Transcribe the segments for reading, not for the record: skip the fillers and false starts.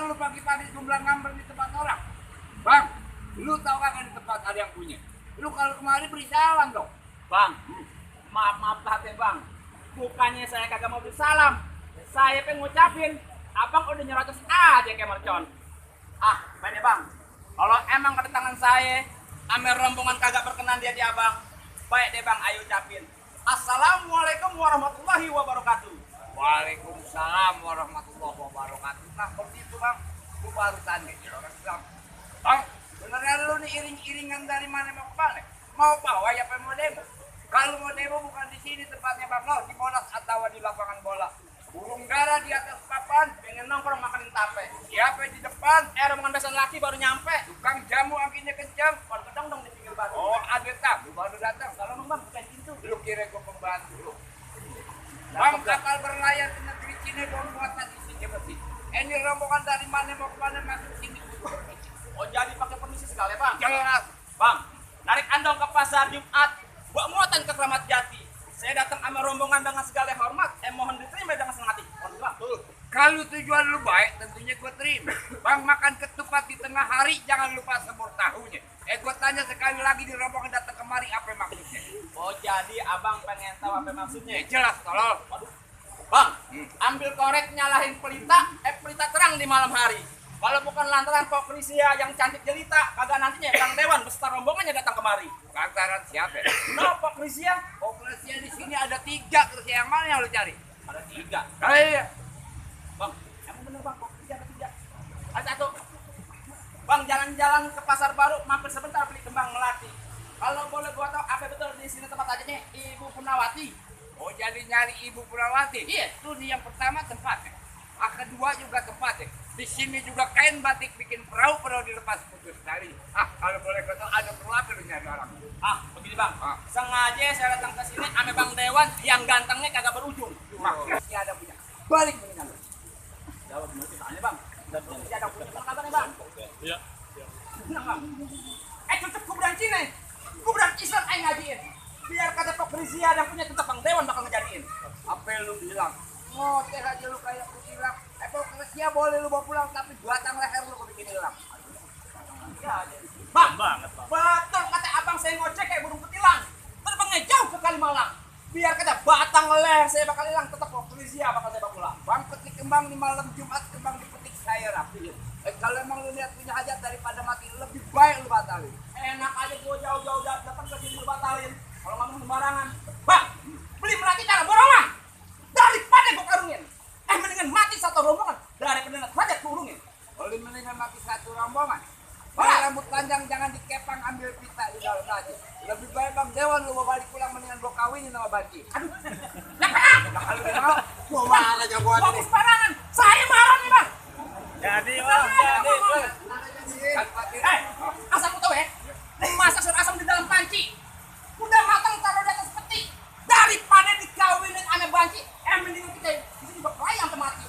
Lu pagi-pagi jumlah ngamber di tempat orang. Bang, lu tahu kan di tempat ada yang punya. Lu kalau kemari beri salam dong. Bang, maaf hati bang. Bukannya saya kagak mau beri salam. Saya pengen ngucapin, abang udah nyerocos aja kayak mercon. Baik deh bang. Kalau emang kedatangan saya, ame rombongan kagak berkenan dia di abang. Baik deh bang, ayo ucapin. Assalamualaikum warahmatullahi wabarakatuh. Waalaikumsalam warahmatullahi wabarakatuh. Nah, begitu bang. Lu baru tanya orang bilang, bang, beneran lu nih iring-iringan dari mana mau ke mana? Mau bawa ya mau demo? Kalau mau demo bukan di sini tempatnya bang, lo di Monas atau di lapangan bola. Burung dara di atas papan, Pengen nongkrong makanin tape. siapa di depan? Rombongan besan laki baru nyampe. Tukang jamu anginnya kencang. Baru kedong dong di pinggir batu. Oh, ada tamu baru datang. Kalau bang, bukain pintu. Lu kira gua pembantu lu? Bang, kapal berlayar ke negeri Cina baru muatan isinya bersih. Ini rombongan dari mana mau ke mana masuk sini? Oh jadi pakai permisi segala bang. Jelas. Bang, narik andong ke pasar Jumat, buat muatan ke Kramat Jati. Saya datang sama rombongan dengan segala hormat. Mohon diterima dengan senang hati. Mohon bang. Kalau tujuan lu baik, tentunya gua terima. Bang, makan ketupat di tengah hari, jangan lupa semur tahunya. Gua tanya sekali lagi di rombongan datang kemari, apa maksudnya? Oh jadi abang pengen tahu apa maksudnya? Jelas, tolol. Waduh. Bang, ambil korek nyalahin pelita terang di malam hari. Kalau bukan lantaran Pok Krisia yang cantik jelita, kagak nantinya Bang Dewan beserta rombongannya datang kemari. Lantaran siapa? No, Pok Krisia. Populasinya di sini ada 3, terus yang mana yang lu cari? Ada 3. Iya. Bang, emang bener bang, Pok Krisia ada 3. Ada 1. Bang, jalan-jalan ke pasar baru, mampir sebentar beli kembang melati. Kalau boleh gua tahu apa betul di sini tempat aja Ibu Punawati. Oh, jadi nyari Ibu Punawati? Iya. Itu nih yang pertama tempatnya. Kedua juga tempatnya. Di sini juga kain batik bikin perahu dilepas putus tali. Kalau boleh kata ada perlu apa lu nyari orang? Begini bang. Sengaja saya datang ke sini ame Bang Dewan yang gantengnya kagak berujung. Maksudnya ada punya. Balik mendingan lu. Jawab dulu tanya bang. Dan masih ada punya kabar nih bang. Iya. Tenang bang. Tutup kuburan Cina. Kuburan Islam aing ngajiin. Biar kata Pok Krisia dan punya tetap Bang Dewan bakal ngejadiin. Apa yang lu bilang? Ngoteh aja lu kayak kucilak. Populasinya boleh lu bawa pulang, tapi batang leher lu bikin hilang. Bang, Banget, Bang. betul kata abang saya ngocek kayak burung kutilang. Terbangnya jauh ke Kalimalang. Biar kata batang leher saya bakal hilang, tetap Pok Krisia bakal saya bawa pulang. Bang, petik kembang di malam Jumat, kembang dipetik saya rapi. Kalau emang lu lihat punya hajat daripada mati, lebih baik lu batalin. Enak aja gua jauh-jauh datang ke sini lu batalin. Kalau ngomong sembarangan. Bang, beli melati cara borongan. Daripada gua karungin. Mendingan mati satu rombongan daripada saja turungin. Boleh mendingan mati satu rombongan. Kalau rambut panjang jangan dikepang, ambil pita di dalam aja. Lebih baik Bang Dewan lu bawa balik pulang, mendingan gua kawinin sama Banci. Aduh, jangan. Kalau lu mau, gua marah jagoan Fokus ini. sembarangan. Saya marah nih bang. Jadi bang, jadi. Asal lu tahu ya, masak sayur asam di dalam panci. Udah matang taruh di atas peti. Daripada dikawinin sama Banci, mendingan kita di sini berkelahi sampai mati.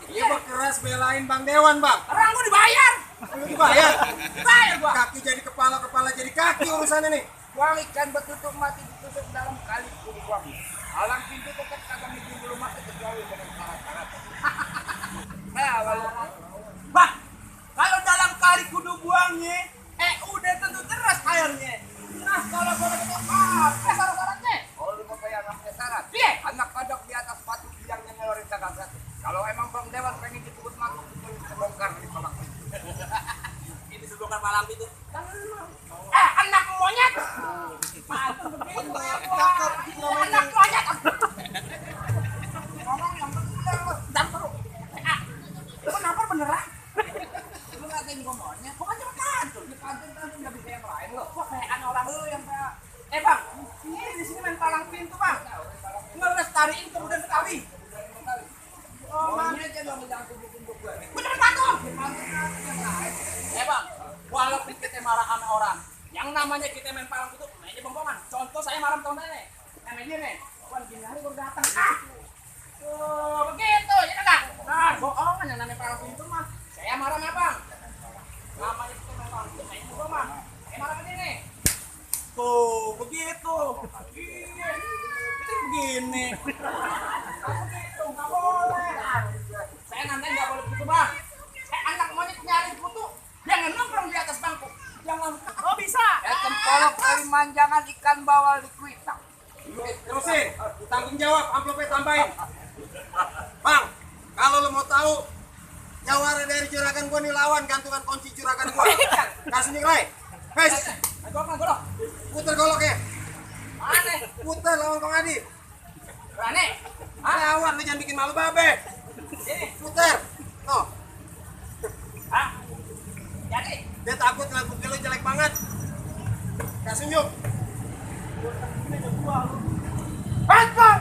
Iya bang, keras belain Bang Dewan bang. Orang gua dibayar. Lu dibayar. Bayar gua. Kaki jadi kepala, kepala jadi kaki urusannya nih. Buang ikan betutuk mati ditusuk dalam kali kudu buang. Alang pintu tetap kagak izin dulu mati kecuali dengan syarat-syarat. Nah, lalu Bah, kalau dalam kali kudu buangnya, udah tentu deras airnya. Nah, kalau boleh kita apa syarat-syaratnya? oh lu mau kayak anak syarat. Iya. Anak kodok di atas batu biang ngelorin kagak gratis. Kalau emang Bang Dewan pengen disebut makhluk itu bongkar di kolak. Ini sebongkar palang itu. Anak monyet. Anak monyet. Ngomong yang bener lu. Dan terus. Kenapa beneran? Lu ngatain gua monyet. Bukan cuma kantun. Di pantun nggak bisa yang lain lu. Kok kayak orang lu yang kayak Bang, ini di sini main palang pintu, Bang. Ngelestariin kemudian Betawi. Oh, Monyet aja dong jangan kumpul-kumpul gue. Gua cuma kantun. Di pantun yang lain. Bang, walaupun kita marah sama orang, yang namanya kita main palang itu mainnya bongkongan. Contoh saya marah tahun ini. Main dia nih. Wan gini hari baru datang. Begitu, ya enggak? Nah, bohongan yang namanya palang pintu mah. Saya marah sama Bang. Namanya kita main palang itu main bongkongan. Saya marah sama dia nih. Tuh, begitu. Iya. Itu begini. Begitu, nggak boleh. Saya nanti nggak boleh begitu, Bang. Anak monyet nyari kutu, jangan nongkrong di atas bangku. Jangan. Oh bisa. Ya tempolok dari manjangan ikan bawal di kuitang. Terusin, tanggung jawab, amplopnya tambahin. Bang, kalau lo mau tahu jawara dari juragan gua nih lawan gantungan kunci juragan gua. Kasih nilai. Guys, Golok. puter goloknya. Mana? Puter lawan Kong Adi. Berani? Lawan, lu jangan bikin malu babe. Ini. Puter. Tuh, Hah? Jadi. dia takut ngeliat bukti lu jelek banget. Kasih senyum. Bang!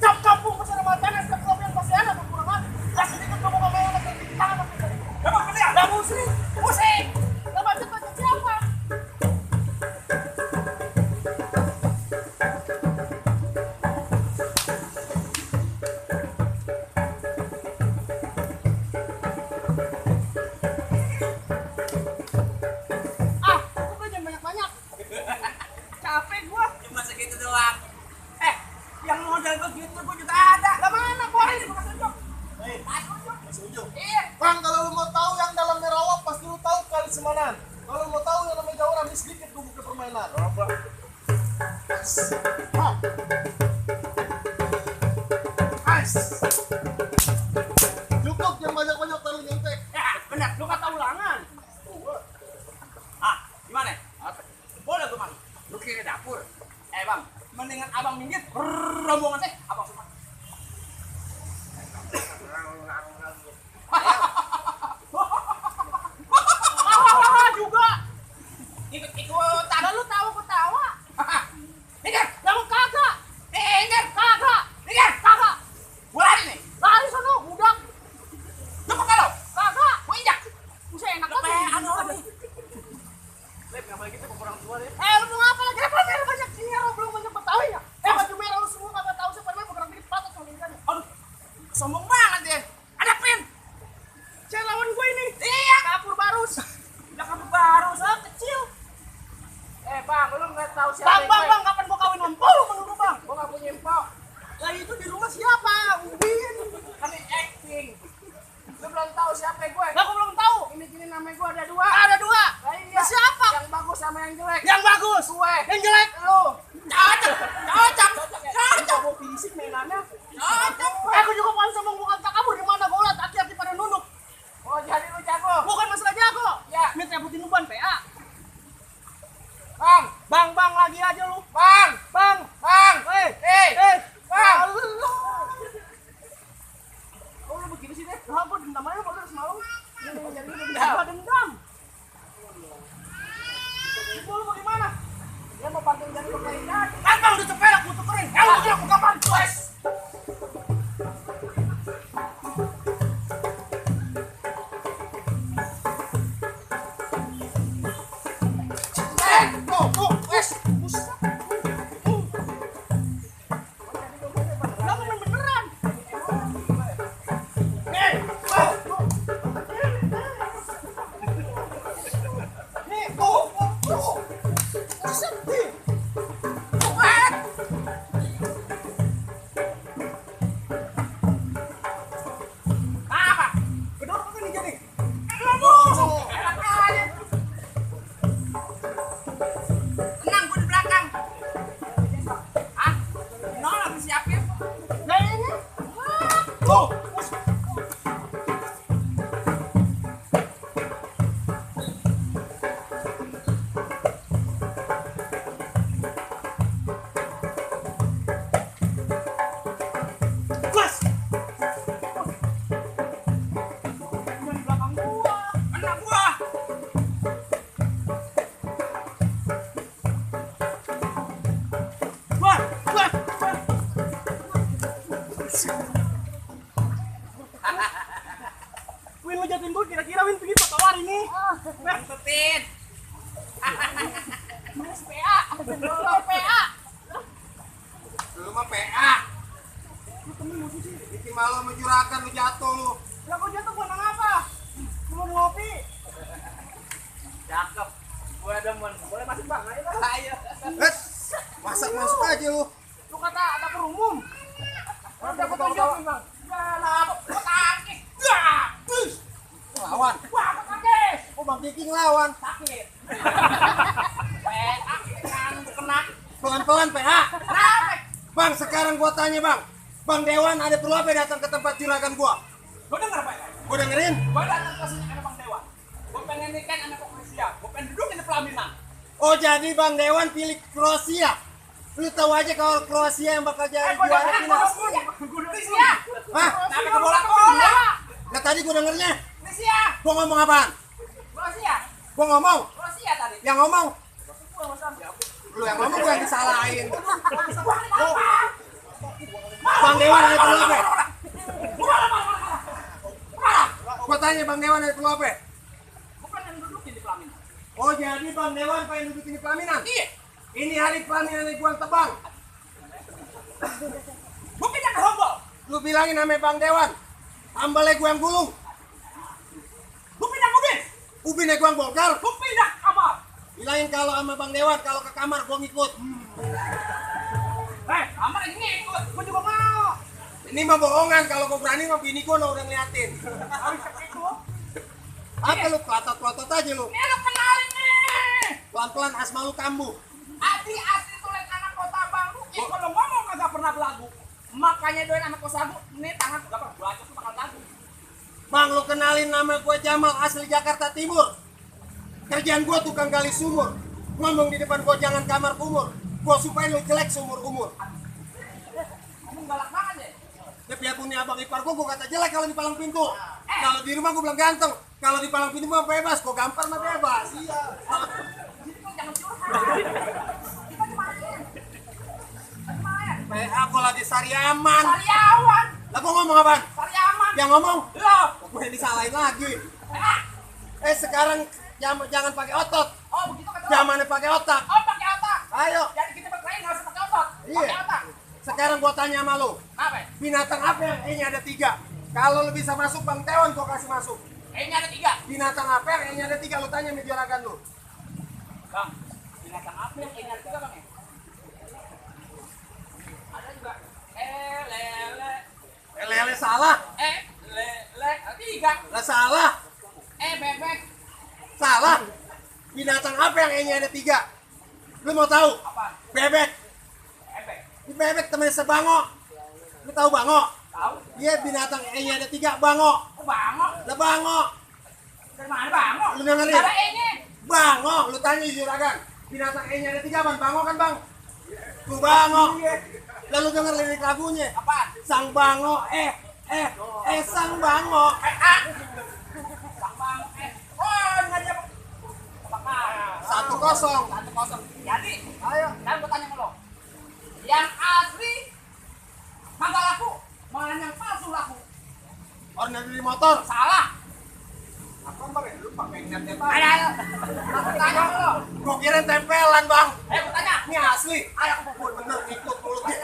Cap kampung besar matanan ke klub yang masih ada kurang aja. Dah sedikit kamu ngomong sama tangan apa tadi? Dapat kalian? Dah musik. Dapat cepat siapa? Aku belajar banyak-banyak. Capek gua. Cuma segitu doang. Yang model begitu gua juga ada. Lah mana gua ini gua tunjuk. Tunjuk. Iya. Bang, kalau lu mau tahu yang dalam Merawak pasti lu tahu kali Semanan. Kalau lu mau tahu yang namanya Jawara ini sedikit dulu ke permainan. Cukup yang banyak-banyak terlalu nyontek. Ya, benar. Lu kata ulangan. Gimana? Boleh gua masuk. Lu kira dapur. Bang, mendingan abang minggir. Rombongan teh, abang semua. Juga. Ikut-ikutan. Lu tahu ketawa. Minggir, kamu kagak. Minggir, kagak. Minggir, kagak. Gua lari nih. Lari sono, budak. Lu kalau kagak, gua injak. Buset enak banget. Anu orang nih. Lep, enggak boleh gitu kurang tua deh. Lu mau apa lagi? Apa merah banyak sini orang belum banyak Betawi ya? Baju merah lu semua kagak tahu siapa namanya bergerak dikit patut sama ini. Aduh. Sombong banget dia. Ada pin. Saya lawan gue ini. Iya, kapur barus. Udah kapur barus, kecil. Bang, lu enggak tahu siapa Bang, kapan gua kawin empok lu menurut Bang? Gua enggak punya empok. Lah itu di rumah siapa? Udin. Kami acting. Lu belum tahu siapa gue? Lah gua belum tahu. Ini namanya gue ada dua. Ada dua. Iya. Siapa? Yang bagus sama yang jelek. Yang bagus. Gue. Yang jelek lu. Cocok. Gua fisik mainannya. Cocok. Aku juga bukan sombong bukan tak kabur di mana gua lihat aki-aki pada nunduk. Oh, jadi lu jago. Bukan masalah jago. Ya. Minta rebutin umpan PA. Bang lagi aja lu. Bang. Bang. Oh, lu begini sih deh. Lah gua dendam aja baru semalam. Jadi dendam. Lu bagaimana? Dia mau pantun jadi pemain. Bang udah cepet aku tukerin. Aku kapan? Wes. Win lo jatuhin gue kira-kira Win begitu tawar ini. Bantutin. Mas PA. Dolor PA. Lu mah PA. Bikin malu sama juragan lu jatuh lu. Lah kok jatuh gua apa? Belum ngopi. Cakep. Gua demen. Boleh masuk Bang? Ayo. Hei, masuk aja lu. Lu kata dapur umum. Kalau dapat Tahu-tahu. tunjuk Bang. Ya lah, gua kaki. Ya. Lawan. Wah, gua kaki. Oh, Bang Kiki ngelawan. Sakit. PA kena. Pelan-pelan PA. Kenapa? Bang, sekarang gua tanya, Bang. Bang Dewan ada perlu apa datang ke tempat juragan gua? Gua denger apa ya? Gua dengerin. Gua datang ke sini karena Bang Dewa. Gua pengen nikah sama Kroasia. Gua pengen duduk di pelaminan. Oh, jadi Bang Dewan pilih Kroasia. Lu tahu aja kalau Kroasia yang bakal jadi Gua juara denger final. Kroasia. Gua Rusia. Hah? Kenapa ke bola-bola? Nah, tadi gua dengernya. Rusia. Gua ngomong apaan? Kroasia. Gua ngomong. Kroasia tadi. Yang ngomong. Gua sama Sam. Lu yang ngomong, gua yang disalahin. Apa? Bang Dewan ada perlu apa? Gua tanya Bang Dewan ada perlu apa? Gua pengen duduk di pelaminan. Oh, jadi Bang Dewan pengen duduk di pelaminan? Iya. Ini hari pelaminan gua tebang. Gua pindah ke Hombol. Lu bilangin sama Bang Dewan. Ambalnya gua yang gulung. Gua pindah ke Ubin. Ubinnya gua yang bongkar. Gua pindah ke kamar. Bilangin kalau sama Bang Dewan kalau ke kamar gua ngikut. Kamar ini ikut. Gua juga mau. Ini mah bohongan, kalau gua berani mah bini gua udah ngeliatin. Apa lu pelatot-pelatot aja lu? Ini lu kenalin nih. Pelan-pelan asma lu kambuh. Asli tulen anak kota Bandung. Ih, kalau ngomong kagak pernah belagu. Makanya doain anak kota Bandung. Ini tangan gak pernah belagu tuh bakal lagu. Bang, lu kenalin nama gua Jamal asli Jakarta Timur. Kerjaan gua tukang gali sumur. Ngomong di depan gua jangan kamar kumur. Gua supaya lu jelek seumur umur. Ngomong galak banget ya. Ya biarpun nih abang ipar gua kata jelek kalau di palang pintu. Kalau di rumah gua bilang ganteng. Kalau di palang pintu mah bebas, gua gampar mah bebas. Iya. Jadi lu jangan curhat. Kita dimain. Main. PA gua lagi sariaman. Karyawan. Lah gua ngomong apaan? Karyawan. Yang ngomong? Lo. Gua yang disalahin lagi. Ah. Sekarang jangan pakai otot. Oh, begitu kata. Zamannya pakai otak. Oh, pakai otak. Ayo. Jadi kita berkelahi nggak usah pakai otot. Iya. Pakai otak. Sekarang gua tanya sama lu. Apa? Binatang apa yang E-nya ada 3? Kalau lu bisa masuk Bang Tewan gua kasih masuk. Ini ada 3. Binatang apa yang E-nya ada 3? Lu tanya sama juragan lu. Bang, binatang apa yang ini ada 3 bang ya? Ada juga. Lele. Lele salah. Lele. 3. Lah salah. Bebek. Salah. Binatang apa yang E-nya ada 3? Lu mau tahu? Apa? Bebek. Bebek. Ini bebek temen sebango. Lu tahu bango? Tahu? Iya, binatang E-nya ada 3, bango. Oh, bango. Lah bango. Dari mana bango? Lu dengerin? Ada E-nya. Bango, lu tanya juragan. Binatang E-nya ada 3, Bang. Bango kan, Bang? Tuh bango. Lalu denger lirik lagunya. Apaan? Sang bango, sang bango. Sang bango. Oh, nggak dia. Apa? 1-0. 1-0. Jadi, Ayo. sekarang gue tanya sama lo. Yang asli kagak laku, mana yang palsu laku? Order dari motor. Salah. Apa Bang? Lu pakai net Ayo. Aku tanya sama lo. Gua kira tempelan, Bang. Ayo, gue tanya. Ini asli. Ayo. Gua bener ikut mulutnya.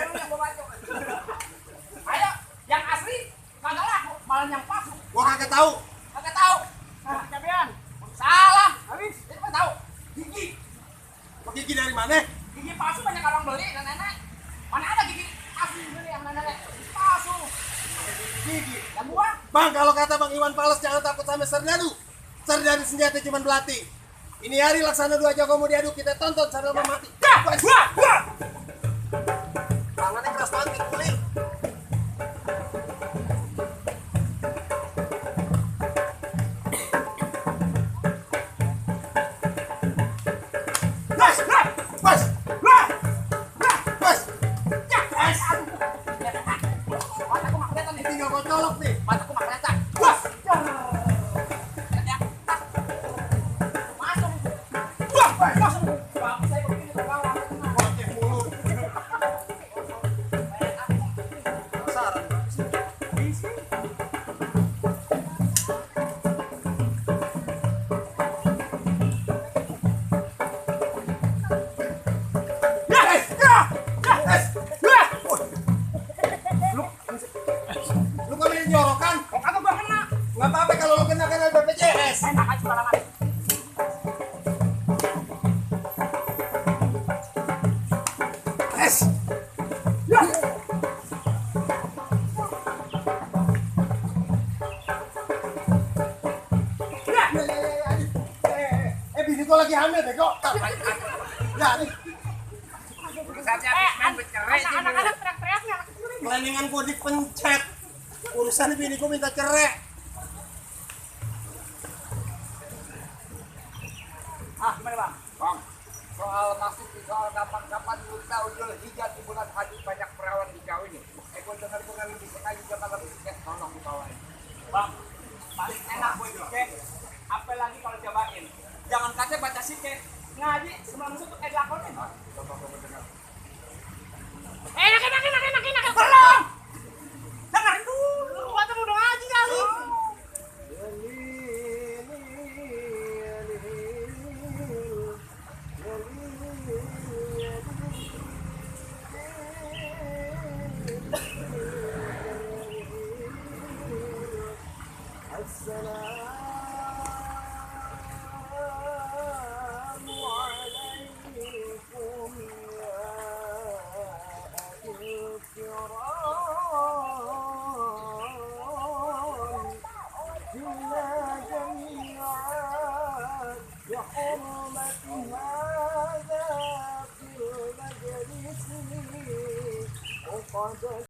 Ayo, yang asli kagak laku, malah yang palsu. Gua kagak tahu. Kagak tahu. Cabean. Salah. Habis. Itu kan tahu. Gigi. Gigi dari mana? Gigi palsu banyak orang beli dan nenek. Mana ada gigi asli beli yang nenek? Palsu. Gigi. Yang gua. Bang, kalau kata Bang Iwan Fals jangan takut sama serdadu. Serdadu senjata cuma belati. Ini hari laksana 2 jago mau diadu, kita tonton sambil mati. Tangannya keras banget, kulit. Mataku mak kelihatan nih. Tinggal gua colok nih. Mataku mak kelihatan. Masuk. Bang, saya begini ke bawah. Pakai mulut. Penasaran. dari nyorokan. Kok kagak gua kena? Nggak apa-apa kalau lo kena karena BPJS. Enak aja sembarangan. Es. Bini gua lagi hamil bego. Ya, nih. Misalnya main bercerai sih. Anak-anak teriak-teriak nih. Planningan gua dipencet. Urusan bini gua minta cerai. Ah, gimana bang? Bang, soal masuk di soal kapan-kapan kita udah hijau di bulan haji banyak perawan di kau ini. Gue dengar lebih sekali juga kalau tiket tolong dibawain. Bang, paling enak gue juga. Apalagi kalau cobain. Jangan kata baca siket. Ngaji sebelum masuk tuh lakonin. Coba gue dengar. Enak. Belum. Dengerin dulu. Gua tuh udah ngaji kali. هذا في المجلس وقد